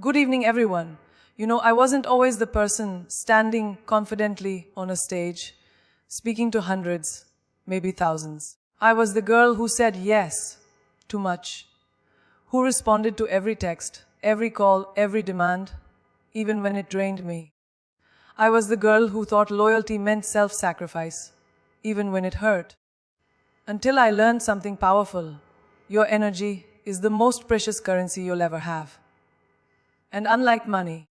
Good evening, everyone. I wasn't always the person standing confidently on a stage, speaking to hundreds, maybe thousands. I was the girl who said yes too much, who responded to every text, every call, every demand, even when it drained me. I was the girl who thought loyalty meant self-sacrifice, even when it hurt. Until I learned something powerful. Your energy is the most precious currency you'll ever have. And unlike money,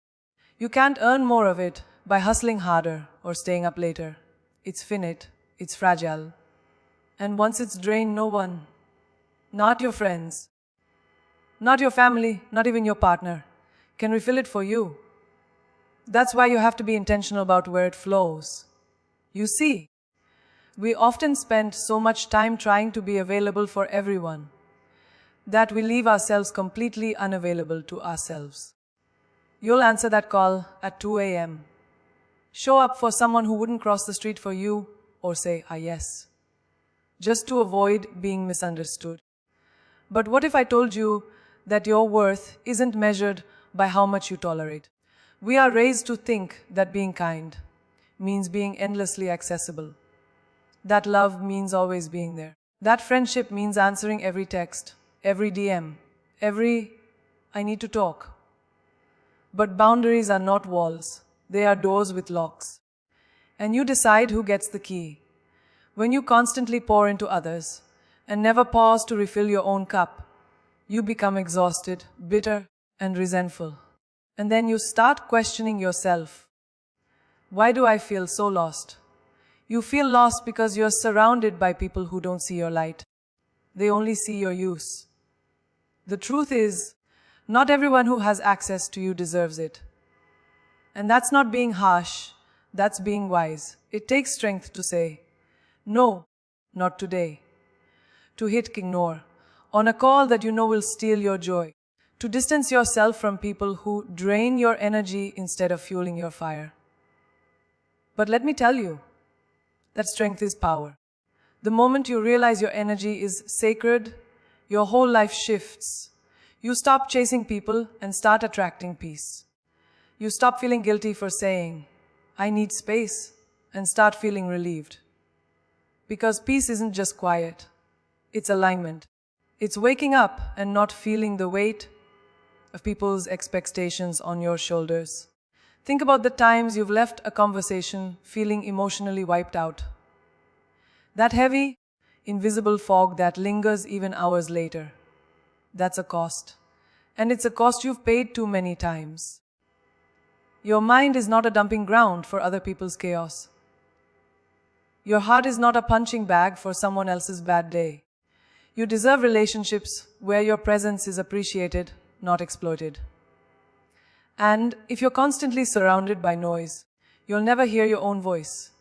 you can't earn more of it by hustling harder or staying up later. It's finite, it's fragile. And once it's drained, no one, not your friends, not your family, not even your partner, can refill it for you. That's why you have to be intentional about where it flows. You see, we often spend so much time trying to be available for everyone that we leave ourselves completely unavailable to ourselves. You'll answer that call at 2 a.m. Show up for someone who wouldn't cross the street for you or say, yes, just to avoid being misunderstood. But what if I told you that your worth isn't measured by how much you tolerate? We are raised to think that being kind means being endlessly accessible, that love means always being there, that friendship means answering every text, every DM, every I need to talk. But boundaries are not walls, they are doors with locks. And you decide who gets the key. When you constantly pour into others and never pause to refill your own cup, you become exhausted, bitter, and resentful. And then you start questioning yourself. Why do I feel so lost? You feel lost because you're surrounded by people who don't see your light. They only see your use. The truth is, not everyone who has access to you deserves it. And that's not being harsh, that's being wise. It takes strength to say, no, not today. To hit ignore on a call that you know will steal your joy. To distance yourself from people who drain your energy instead of fueling your fire. But let me tell you, that strength is power. The moment you realize your energy is sacred, your whole life shifts. You stop chasing people and start attracting peace. You stop feeling guilty for saying, I need space, and start feeling relieved. Because peace isn't just quiet, it's alignment. It's waking up and not feeling the weight of people's expectations on your shoulders. Think about the times you've left a conversation feeling emotionally wiped out. That heavy, invisible fog that lingers even hours later. That's a cost. And it's a cost you've paid too many times. Your mind is not a dumping ground for other people's chaos. Your heart is not a punching bag for someone else's bad day. You deserve relationships where your presence is appreciated, not exploited. And if you're constantly surrounded by noise, you'll never hear your own voice.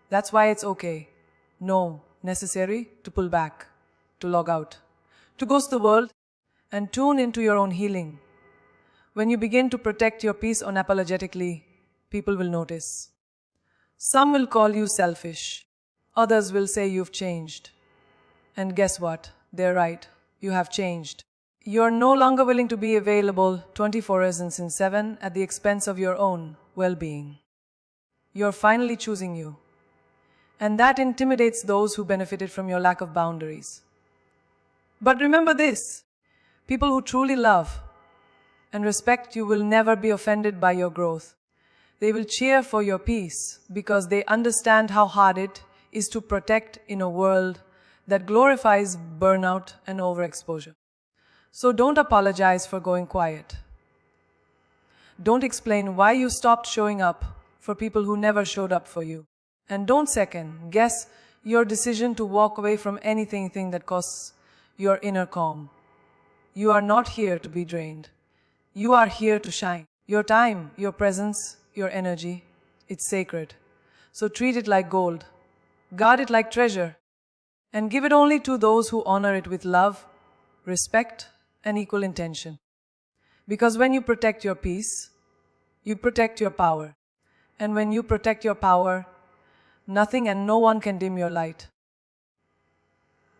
That's why it's okay, necessary to pull back, to log out, to ghost the world, and tune into your own healing. When you begin to protect your peace unapologetically, people will notice. Some will call you selfish. Others will say you've changed. And guess what? They're right. You have changed. You're no longer willing to be available 24 hours and 7 at the expense of your own well-being. You're finally choosing you. And that intimidates those who benefited from your lack of boundaries. But remember this. People who truly love and respect you will never be offended by your growth. They will cheer for your peace because they understand how hard it is to protect in a world that glorifies burnout and overexposure. So don't apologize for going quiet. Don't explain why you stopped showing up for people who never showed up for you. And don't second guess your decision to walk away from anything that costs your inner calm. You are not here to be drained. You are here to shine. Your time, your presence, your energy, it's sacred. So treat it like gold. Guard it like treasure. And give it only to those who honor it with love, respect, and equal intention. Because when you protect your peace, you protect your power. And when you protect your power, nothing and no one can dim your light.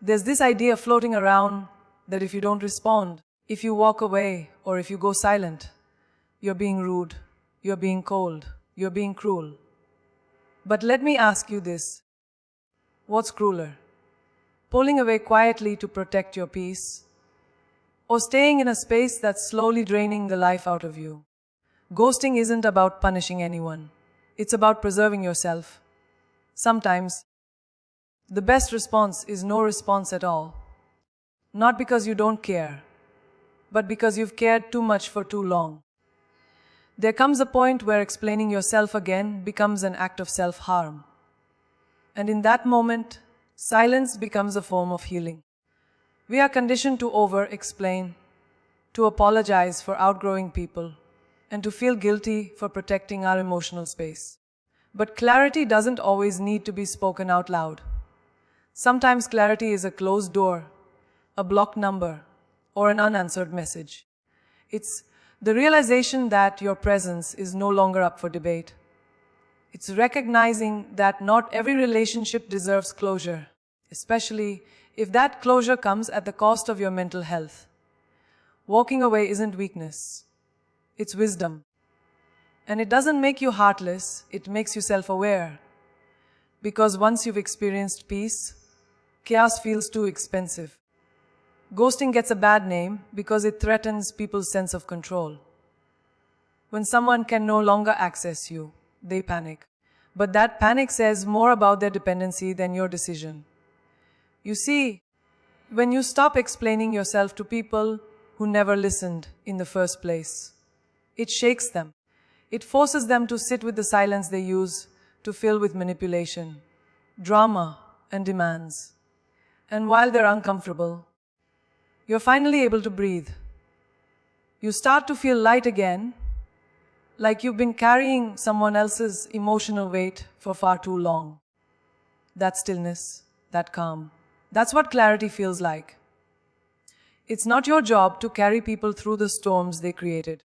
There's this idea floating around that if you don't respond, if you walk away, or if you go silent, You're being rude. You're being cold. You're being cruel. But let me ask you this. What's crueler? Pulling away quietly to protect your peace? Or staying in a space that's slowly draining the life out of you? Ghosting isn't about punishing anyone. It's about preserving yourself. Sometimes, the best response is no response at all. Not because you don't care, but because you've cared too much for too long. There comes a point where explaining yourself again becomes an act of self-harm. And in that moment, silence becomes a form of healing. We are conditioned to over-explain, to apologize for outgrowing people, and to feel guilty for protecting our emotional space. But clarity doesn't always need to be spoken out loud. Sometimes clarity is a closed door, a blocked number, or an unanswered message. It's the realization that your presence is no longer up for debate. It's recognizing that not every relationship deserves closure, especially if that closure comes at the cost of your mental health. Walking away isn't weakness. It's wisdom. And it doesn't make you heartless, it makes you self-aware. Because once you've experienced peace, chaos feels too expensive. Ghosting gets a bad name because it threatens people's sense of control. When someone can no longer access you, they panic. But that panic says more about their dependency than your decision. You see, when you stop explaining yourself to people who never listened in the first place, it shakes them. It forces them to sit with the silence they use to fill with manipulation, drama, and demands. And while they're uncomfortable, you're finally able to breathe. You start to feel light again, like you've been carrying someone else's emotional weight for far too long. That stillness, that calm, that's what clarity feels like. It's not your job to carry people through the storms they created.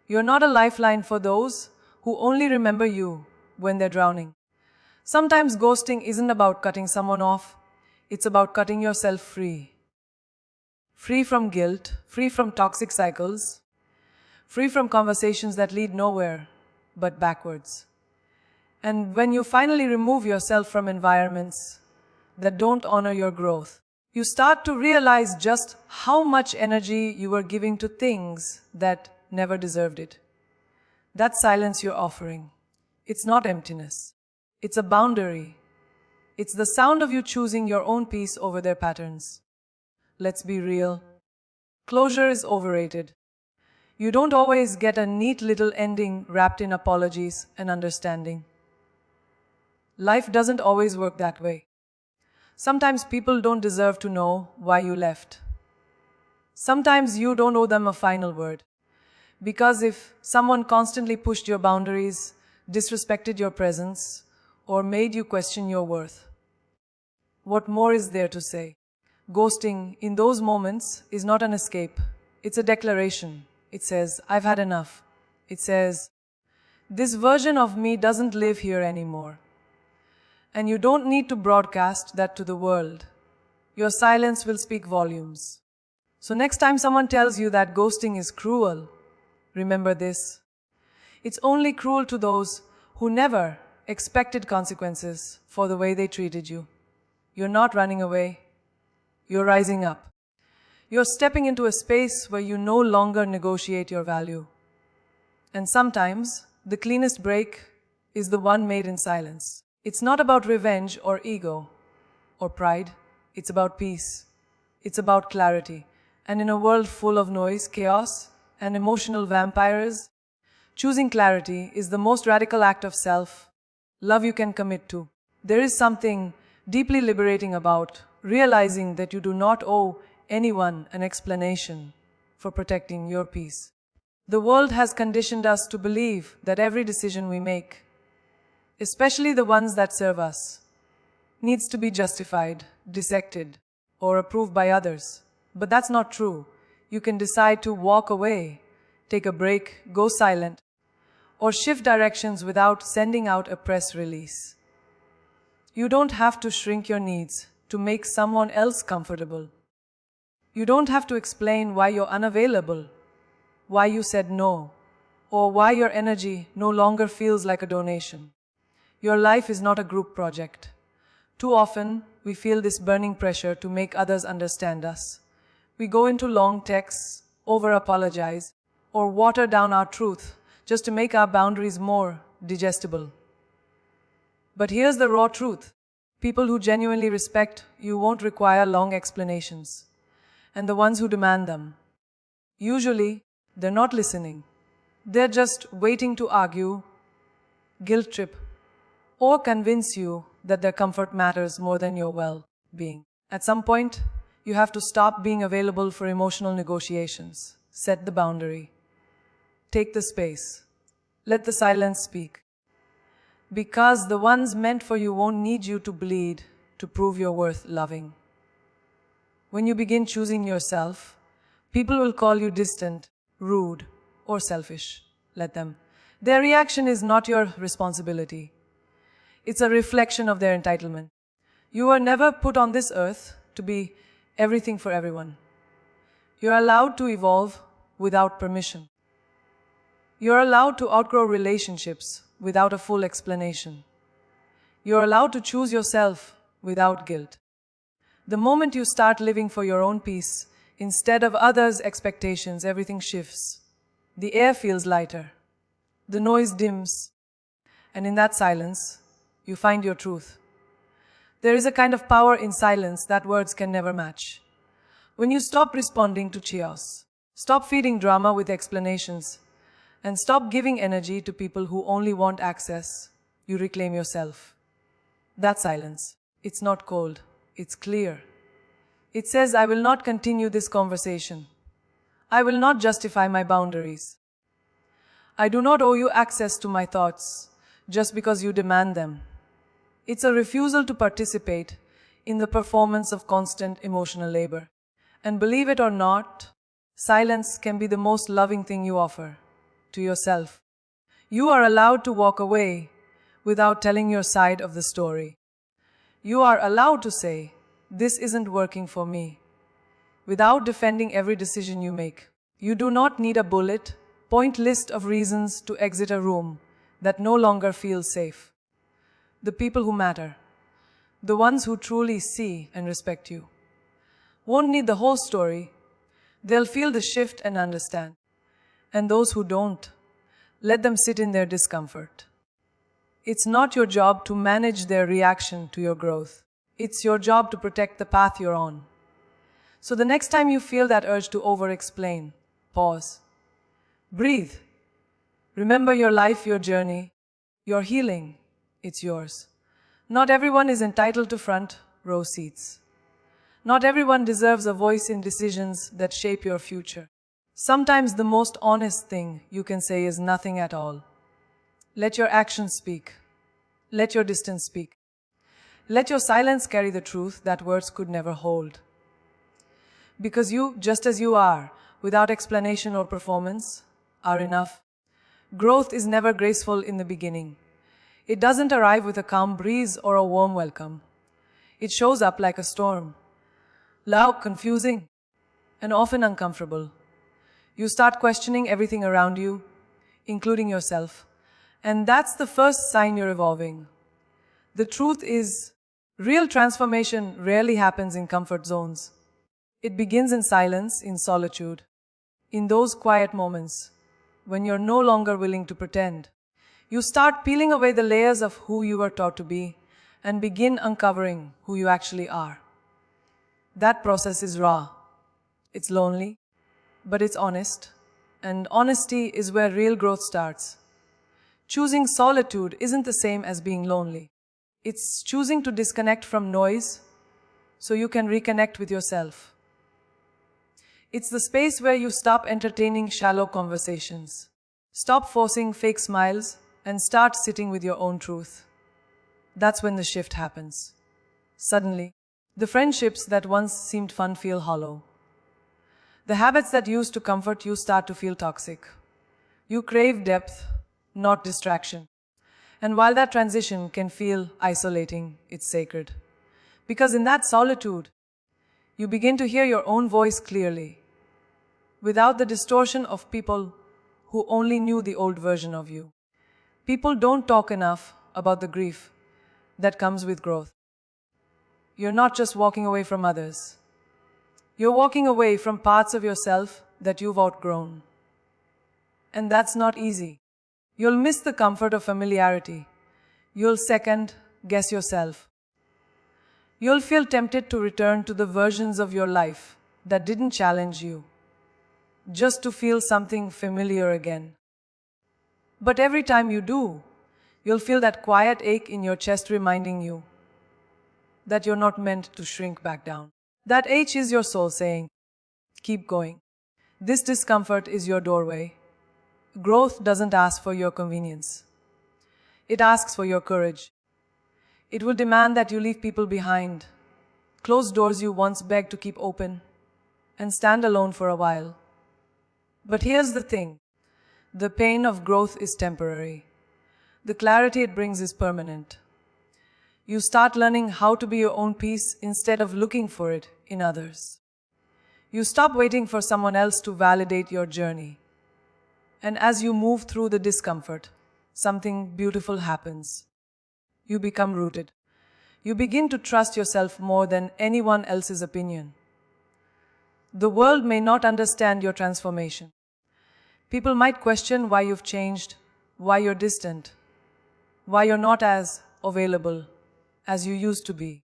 You're not a lifeline for those who only remember you when they're drowning. Sometimes ghosting isn't about cutting someone off, it's about cutting yourself free. Free from guilt, free from toxic cycles, free from conversations that lead nowhere but backwards. And when you finally remove yourself from environments that don't honor your growth, you start to realize just how much energy you were giving to things that never deserved it. That silence you're offering, it's not emptiness. It's a boundary. It's the sound of you choosing your own peace over their patterns. Let's be real. Closure is overrated. You don't always get a neat little ending wrapped in apologies and understanding. Life doesn't always work that way. Sometimes people don't deserve to know why you left. Sometimes you don't owe them a final word. Because if someone constantly pushed your boundaries, disrespected your presence, or made you question your worth, what more is there to say? Ghosting, in those moments, is not an escape. It's a declaration. It says, I've had enough. It says, this version of me doesn't live here anymore. And you don't need to broadcast that to the world. Your silence will speak volumes. So next time someone tells you that ghosting is cruel, remember this. It's only cruel to those who never expected consequences for the way they treated you. You're not running away. You're rising up. You're stepping into a space where you no longer negotiate your value. And sometimes, the cleanest break is the one made in silence. It's not about revenge or ego or pride. It's about peace. It's about clarity. And in a world full of noise, chaos, and emotional vampires, choosing clarity is the most radical act of self-love you can commit to. There is something deeply liberating about realizing that you do not owe anyone an explanation for protecting your peace. The world has conditioned us to believe that every decision we make, especially the ones that serve us, needs to be justified, dissected, or approved by others. But that's not true. You can decide to walk away, take a break, go silent, or shift directions without sending out a press release. You don't have to shrink your needs to make someone else comfortable. You don't have to explain why you're unavailable, why you said no, or why your energy no longer feels like a donation. Your life is not a group project. Too often, we feel this burning pressure to make others understand us. We go into long texts, over-apologize, or water down our truth just to make our boundaries more digestible. But here's the raw truth. People who genuinely respect you won't require long explanations. And the ones who demand them, usually, they're not listening. They're just waiting to argue, guilt trip, or convince you that their comfort matters more than your well-being. At some point, you have to stop being available for emotional negotiations. Set the boundary. Take the space. Let the silence speak. Because the ones meant for you won't need you to bleed to prove you're worth loving. When you begin choosing yourself, people will call you distant, rude, or selfish. Let them. Their reaction is not your responsibility. It's a reflection of their entitlement. You were never put on this earth to be everything for everyone. You're allowed to evolve without permission. You're allowed to outgrow relationships without a full explanation. You're allowed to choose yourself without guilt. The moment you start living for your own peace, instead of others' expectations, everything shifts. The air feels lighter. The noise dims. And in that silence, you find your truth. There is a kind of power in silence that words can never match. When you stop responding to chaos, stop feeding drama with explanations, and stop giving energy to people who only want access, you reclaim yourself. That silence, it's not cold, it's clear. It says, I will not continue this conversation. I will not justify my boundaries. I do not owe you access to my thoughts just because you demand them. It's a refusal to participate in the performance of constant emotional labor. And believe it or not, silence can be the most loving thing you offer to yourself. You are allowed to walk away without telling your side of the story. You are allowed to say, this isn't working for me, without defending every decision you make. You do not need a bullet point list of reasons to exit a room that no longer feels safe. The people who matter, the ones who truly see and respect you, won't need the whole story. They'll feel the shift and understand. And those who don't, let them sit in their discomfort. It's not your job to manage their reaction to your growth. It's your job to protect the path you're on. So the next time you feel that urge to over-explain, pause. Breathe. Remember your life, your journey, your healing. It's yours. Not everyone is entitled to front row seats. Not everyone deserves a voice in decisions that shape your future. Sometimes the most honest thing you can say is nothing at all. Let your actions speak. Let your distance speak. Let your silence carry the truth that words could never hold. Because you, just as you are, without explanation or performance, are enough. Growth is never graceful in the beginning. It doesn't arrive with a calm breeze or a warm welcome. It shows up like a storm. Loud, confusing, and often uncomfortable. You start questioning everything around you, including yourself. And that's the first sign you're evolving. The truth is, real transformation rarely happens in comfort zones. It begins in silence, in solitude, in those quiet moments when you're no longer willing to pretend. You start peeling away the layers of who you were taught to be and begin uncovering who you actually are. That process is raw. It's lonely, but it's honest. And honesty is where real growth starts. Choosing solitude isn't the same as being lonely. It's choosing to disconnect from noise so you can reconnect with yourself. It's the space where you stop entertaining shallow conversations, stop forcing fake smiles, and start sitting with your own truth. That's when the shift happens. Suddenly, the friendships that once seemed fun feel hollow. The habits that used to comfort you start to feel toxic. You crave depth, not distraction. And while that transition can feel isolating, it's sacred. Because in that solitude, you begin to hear your own voice clearly, without the distortion of people who only knew the old version of you. People don't talk enough about the grief that comes with growth. You're not just walking away from others. You're walking away from parts of yourself that you've outgrown. And that's not easy. You'll miss the comfort of familiarity. You'll second guess yourself. You'll feel tempted to return to the versions of your life that didn't challenge you, just to feel something familiar again. But every time you do, you'll feel that quiet ache in your chest reminding you that you're not meant to shrink back down. That ache is your soul saying, keep going. This discomfort is your doorway. Growth doesn't ask for your convenience. It asks for your courage. It will demand that you leave people behind, close doors you once begged to keep open, and stand alone for a while. But here's the thing. The pain of growth is temporary. The clarity it brings is permanent. You start learning how to be your own peace instead of looking for it in others. You stop waiting for someone else to validate your journey. And as you move through the discomfort, something beautiful happens. You become rooted. You begin to trust yourself more than anyone else's opinion. The world may not understand your transformation. People might question why you've changed, why you're distant, why you're not as available as you used to be.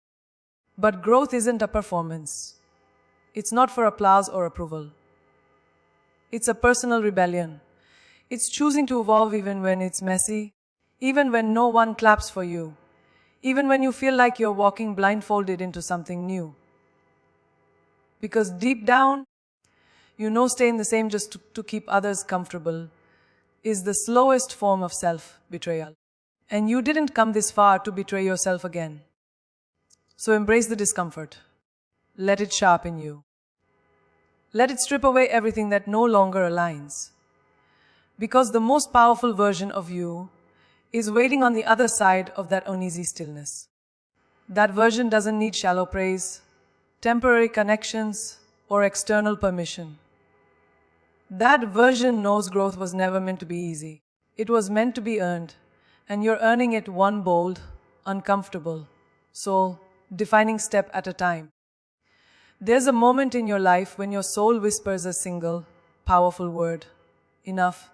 But growth isn't a performance. It's not for applause or approval. It's a personal rebellion. It's choosing to evolve even when it's messy, even when no one claps for you, even when you feel like you're walking blindfolded into something new. Because deep down, you know staying the same just to keep others comfortable is the slowest form of self-betrayal. And you didn't come this far to betray yourself again. So embrace the discomfort. Let it sharpen you. Let it strip away everything that no longer aligns. Because the most powerful version of you is waiting on the other side of that uneasy stillness. That version doesn't need shallow praise, temporary connections, or external permission. That version knows growth was never meant to be easy. It was meant to be earned, and you're earning it one bold, uncomfortable, soul-defining step at a time. There's a moment in your life when your soul whispers a single, powerful word. Enough.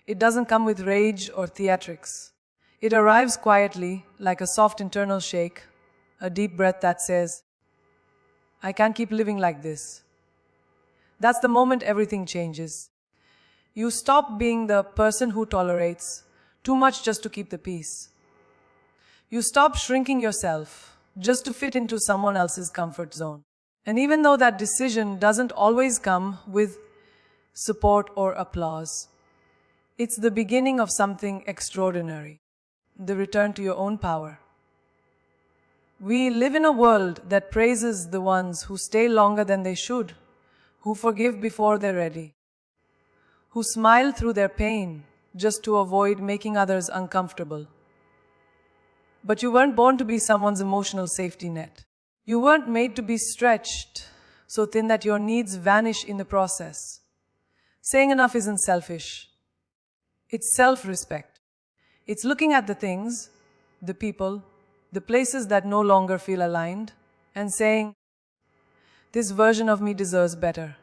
It doesn't come with rage or theatrics. It arrives quietly, like a soft internal shake, a deep breath that says, I can't keep living like this. That's the moment everything changes. You stop being the person who tolerates too much just to keep the peace. You stop shrinking yourself just to fit into someone else's comfort zone. And even though that decision doesn't always come with support or applause, it's the beginning of something extraordinary. The return to your own power. We live in a world that praises the ones who stay longer than they should, who forgive before they're ready, who smile through their pain just to avoid making others uncomfortable. But you weren't born to be someone's emotional safety net. You weren't made to be stretched so thin that your needs vanish in the process. Saying enough isn't selfish. It's self-respect. It's looking at the things, the people, the places that no longer feel aligned, and saying, this version of me deserves better.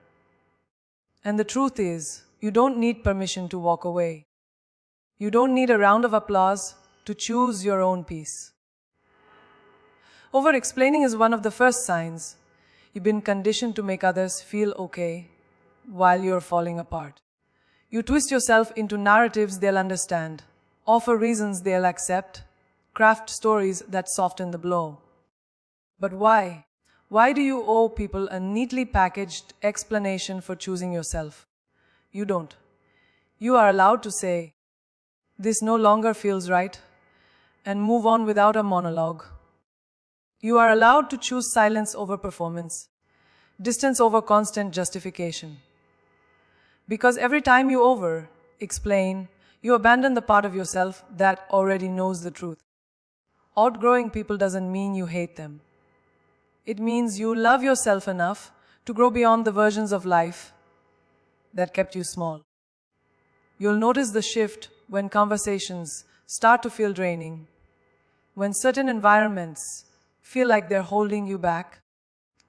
And the truth is, you don't need permission to walk away. You don't need a round of applause to choose your own peace. Over-explaining is one of the first signs. You've been conditioned to make others feel okay while you're falling apart. You twist yourself into narratives they'll understand, offer reasons they'll accept, craft stories that soften the blow. But why? Why do you owe people a neatly packaged explanation for choosing yourself? You don't. You are allowed to say, this no longer feels right, and move on without a monologue. You are allowed to choose silence over performance, distance over constant justification. Because every time you over-explain, you abandon the part of yourself that already knows the truth. Outgrowing people doesn't mean you hate them. It means you love yourself enough to grow beyond the versions of life that kept you small. You'll notice the shift when conversations start to feel draining, when certain environments feel like they're holding you back,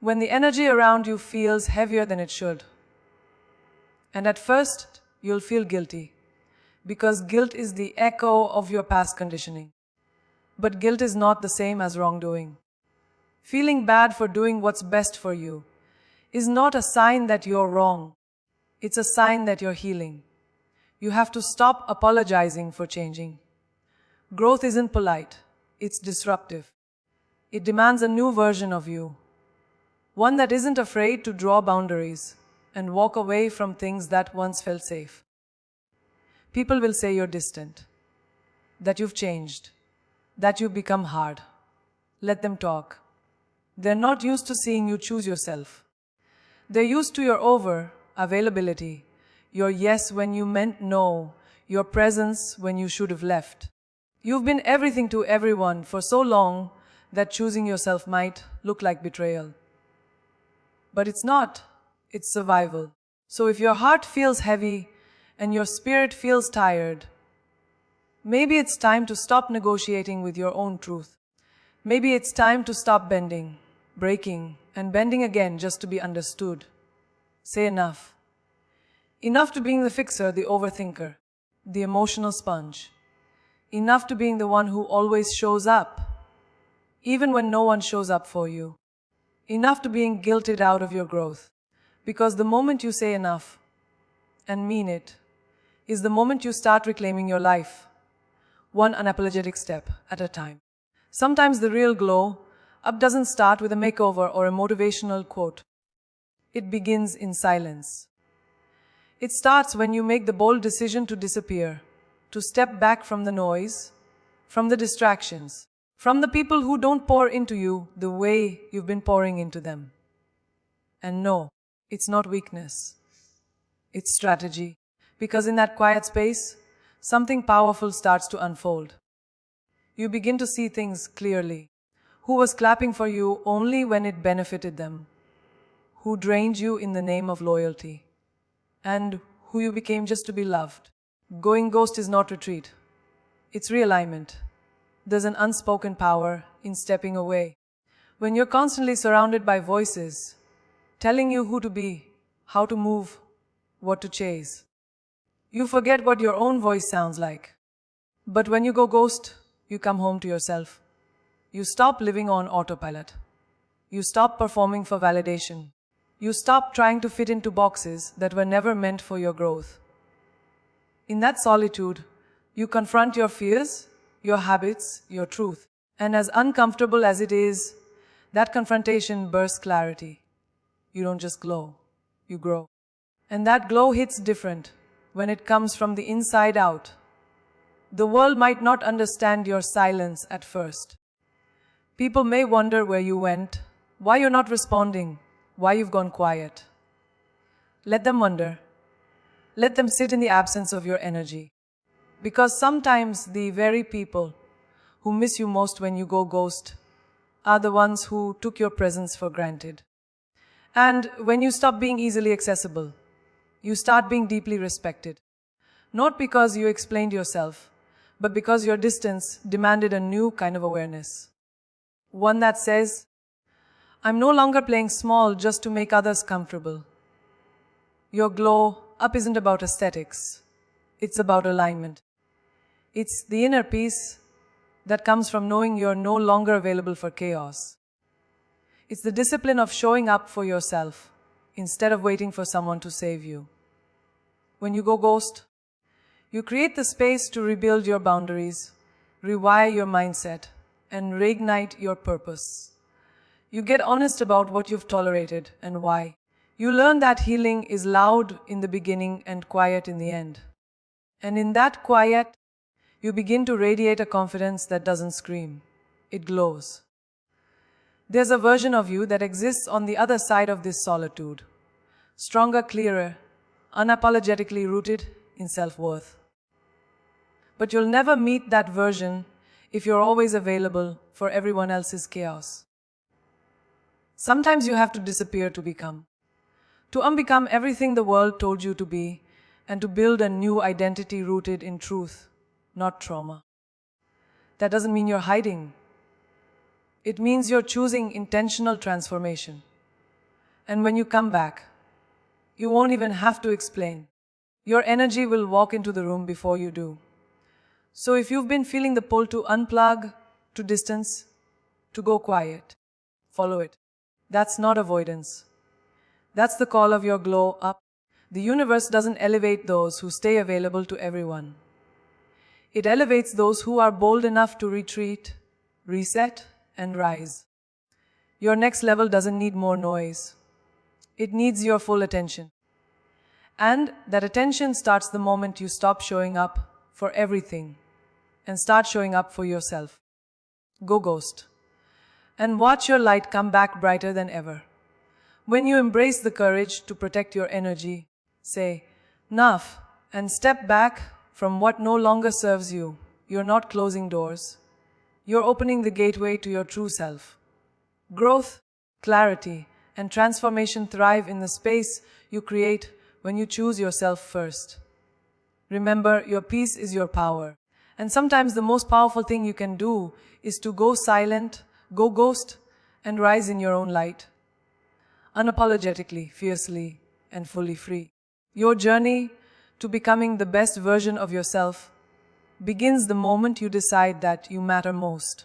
when the energy around you feels heavier than it should. And at first, you'll feel guilty, because guilt is the echo of your past conditioning. But guilt is not the same as wrongdoing. Feeling bad for doing what's best for you is not a sign that you're wrong. It's a sign that you're healing. You have to stop apologizing for changing. Growth isn't polite, it's disruptive. It demands a new version of you, one that isn't afraid to draw boundaries and walk away from things that once felt safe. People will say you're distant, that you've changed, that you've become hard. Let them talk. They're not used to seeing you choose yourself. They're used to your over-availability, your yes when you meant no, your presence when you should have left. You've been everything to everyone for so long that choosing yourself might look like betrayal. But it's not. It's survival. So if your heart feels heavy and your spirit feels tired, maybe it's time to stop negotiating with your own truth. Maybe it's time to stop bending, breaking, and bending again just to be understood. Say enough. Enough to being the fixer, the overthinker, the emotional sponge. Enough to being the one who always shows up, even when no one shows up for you. Enough to being guilted out of your growth. Because the moment you say enough, and mean it, is the moment you start reclaiming your life, one unapologetic step at a time. Sometimes the real glow up doesn't start with a makeover or a motivational quote. It begins in silence. It starts when you make the bold decision to disappear, to step back from the noise, from the distractions, from the people who don't pour into you the way you've been pouring into them. And no, it's not weakness. It's strategy. Because in that quiet space, something powerful starts to unfold. You begin to see things clearly. Who was clapping for you only when it benefited them? Who drained you in the name of loyalty? And who you became just to be loved? Going ghost is not retreat. It's realignment. There's an unspoken power in stepping away. When you're constantly surrounded by voices telling you who to be, how to move, what to chase, you forget what your own voice sounds like. But when you go ghost, you come home to yourself. You stop living on autopilot. You stop performing for validation. You stop trying to fit into boxes that were never meant for your growth. In that solitude, you confront your fears, your habits, your truth. And as uncomfortable as it is, that confrontation bursts clarity. You don't just glow, you grow. And that glow hits different when it comes from the inside out. The world might not understand your silence at first. People may wonder where you went, why you're not responding, why you've gone quiet. Let them wonder. Let them sit in the absence of your energy. Because sometimes the very people who miss you most when you go ghost are the ones who took your presence for granted. And when you stop being easily accessible, you start being deeply respected. Not because you explained yourself, but because your distance demanded a new kind of awareness. One that says, I'm no longer playing small just to make others comfortable. Your glow up isn't about aesthetics. It's about alignment. It's the inner peace that comes from knowing you're no longer available for chaos. It's the discipline of showing up for yourself instead of waiting for someone to save you. When you go ghost, you create the space to rebuild your boundaries, rewire your mindset, and reignite your purpose. You get honest about what you've tolerated and why. You learn that healing is loud in the beginning and quiet in the end. And in that quiet, you begin to radiate a confidence that doesn't scream. It glows. There's a version of you that exists on the other side of this solitude. Stronger, clearer, unapologetically rooted in self-worth. But you'll never meet that version if you're always available for everyone else's chaos. Sometimes you have to disappear to become. To unbecome everything the world told you to be, and to build a new identity rooted in truth, not trauma. That doesn't mean you're hiding. It means you're choosing intentional transformation. And when you come back, you won't even have to explain. Your energy will walk into the room before you do. So if you've been feeling the pull to unplug, to distance, to go quiet, follow it. That's not avoidance. That's the call of your glow up. The universe doesn't elevate those who stay available to everyone. It elevates those who are bold enough to retreat, reset, and rise. Your next level doesn't need more noise. It needs your full attention. And that attention starts the moment you stop showing up for everything and start showing up for yourself. Go ghost. And watch your light come back brighter than ever. When you embrace the courage to protect your energy, say, "Enough," and step back from what no longer serves you. You're not closing doors. You're opening the gateway to your true self. Growth, clarity, and transformation thrive in the space you create when you choose yourself first. Remember, your peace is your power. And sometimes the most powerful thing you can do is to go silent, go ghost, and rise in your own light. Unapologetically, fiercely, and fully free. Your journey to becoming the best version of yourself begins the moment you decide that you matter most.